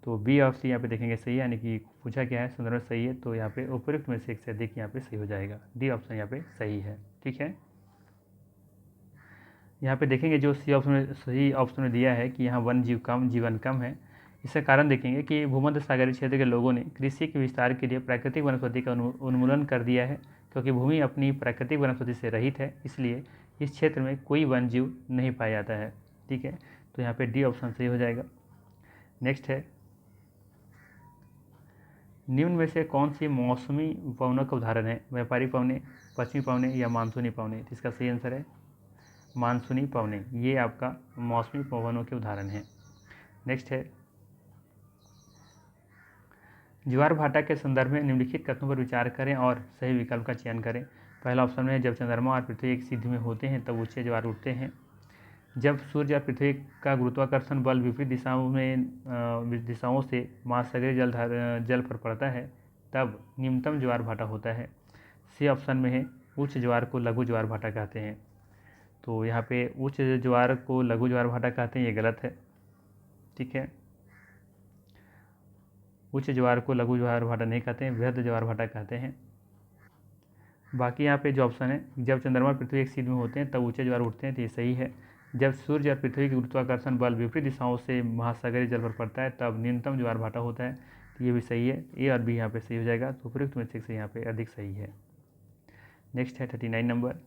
Speaker 1: तो बी और सी यहाँ पे देखेंगे सही है, यानी कि पूछा क्या है संदर्भ सही है, तो यहाँ पे उपरोक्त में से एक से अधिक यहाँ पे सही हो जाएगा। डी ऑप्शन यहाँ पे सही है। ठीक है, यहाँ पे देखेंगे जो सी ऑप्शन में सही ऑप्शन में दिया है कि यहाँ वन जीव कम, जीवन कम है। इसका कारण देखेंगे कि भूमध्य सागरीय क्षेत्र के लोगों ने कृषि के विस्तार के लिए प्राकृतिक वनस्पति का उन्मूलन कर दिया है, क्योंकि भूमि अपनी प्राकृतिक वनस्पति से रहित है, इसलिए इस क्षेत्र में कोई वन जीव नहीं पाया जाता है। ठीक है, तो यहाँ पे डी ऑप्शन सही हो जाएगा। नेक्स्ट है, निम्न में से कौन सी मौसमी पवनों का उदाहरण है? व्यापारी पवने, पश्चिमी पवने या मानसूनी पवने? तो इसका सही आंसर है मानसूनी पवने, ये आपका मौसमी पवनों के उदाहरण है। नेक्स्ट है, ज्वार भाटा के संदर्भ में निम्नलिखित कथनों पर विचार करें और सही विकल्प का चयन करें। पहला ऑप्शन में जब चंद्रमा और पृथ्वी एक सीधी में होते हैं तब ऊंचे ज्वार उठते हैं। जब सूर्य और पृथ्वी का गुरुत्वाकर्षण बल विपरीत दिशाओं से महासागरीय जल पर पड़ता है तब निम्नतम ज्वार भाटा होता है। सी ऑप्शन में है उच्च ज्वार को लघु ज्वार भाटा कहते हैं। तो यहाँ पे उच्च ज्वार को लघु ज्वार भाटा कहते हैं, ये गलत है। ठीक है, उच्च ज्वार को लघु ज्वार भाटा नहीं कहते हैं, बृहद ज्वार भाटा कहते हैं। बाकी यहाँ पे जो ऑप्शन है जब चंद्रमा पृथ्वी एक सीध में होते हैं तब ऊंचे ज्वार उठते हैं, तो ये सही है। जब सूर्य और पृथ्वी के गुरुत्वाकर्षण बल विपरीत दिशाओं से महासागरीय जल पर पड़ता है तब न्यूनतम ज्वार भाटा होता है, तो ये भी सही है। ए और बी यहाँ पे सही हो जाएगा, तो उपयुक्त में से यहाँ पे अधिक सही है। नेक्स्ट है 39 नंबर,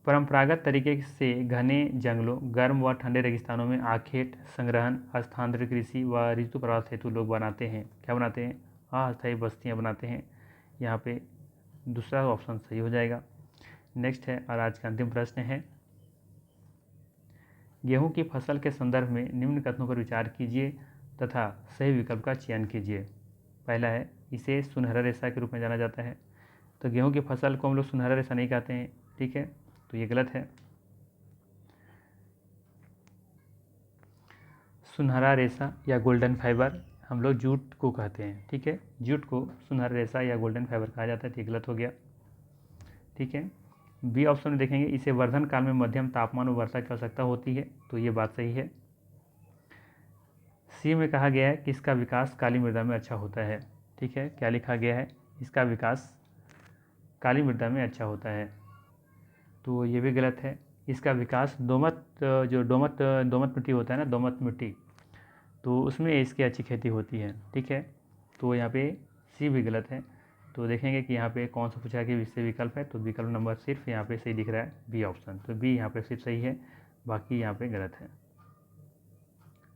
Speaker 1: परंपरागत तरीके से घने जंगलों, गर्म व ठंडे रेगिस्तानों में आखेट संग्रहण, स्थानांतरित कृषि व ऋतु प्रवास हेतु लोग बनाते हैं। क्या बनाते हैं? अस्थायी बस्तियाँ बनाते हैं। यहाँ पे दूसरा ऑप्शन सही हो जाएगा। नेक्स्ट है, और आज का अंतिम प्रश्न है, गेहूं की फसल के संदर्भ में निम्न कथनों पर विचार कीजिए तथा सही विकल्प का चयन कीजिए। पहला है, इसे सुनहरा रेशा के रूप में जाना जाता है। तो गेहूं की फसल को हम लोग सुनहरा रेशा नहीं कहते हैं। ठीक है, तो ये गलत है। सुनहरा रेशा या गोल्डन फाइबर हम लोग जूट को कहते हैं। ठीक है, जूट को सुनहरा रेशा या गोल्डन फाइबर कहा जाता है, तो ये गलत हो गया। ठीक है, बी ऑप्शन में देखेंगे, इसे वर्धन काल में मध्यम तापमान और वर्षा की आवश्यकता होती है, तो ये बात सही है। सी में कहा गया है कि इसका विकास काली मृदा में अच्छा होता है। ठीक है, क्या लिखा गया है? इसका विकास काली मृदा में अच्छा होता है, तो ये भी गलत है। इसका विकास दोमट मिट्टी होता है ना, दोमट मिट्टी, तो उसमें इसकी अच्छी खेती होती है। ठीक है, तो यहाँ पे सी भी गलत है। तो देखेंगे कि यहाँ पे कौन सा पूछा है कि इससे विकल्प है, तो विकल्प नंबर सिर्फ यहाँ पे सही दिख रहा है, बी ऑप्शन। तो बी यहाँ पे सिर्फ सही है, बाकी यहाँ पे गलत है।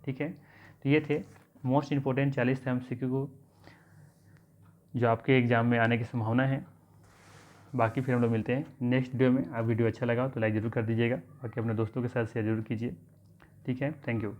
Speaker 1: ठीक है, तो ये थे मोस्ट इम्पोर्टेंट 40 MCQ जो आपके एग्ज़ाम में आने की संभावना है। बाकी फिर हम लोग मिलते हैं नेक्स्ट वीडियो में। आप वीडियो अच्छा लगा तो लाइक ज़रूर कर दीजिएगा, बाकी अपने दोस्तों के साथ शेयर जरूर कीजिए। ठीक है, थैंक यू।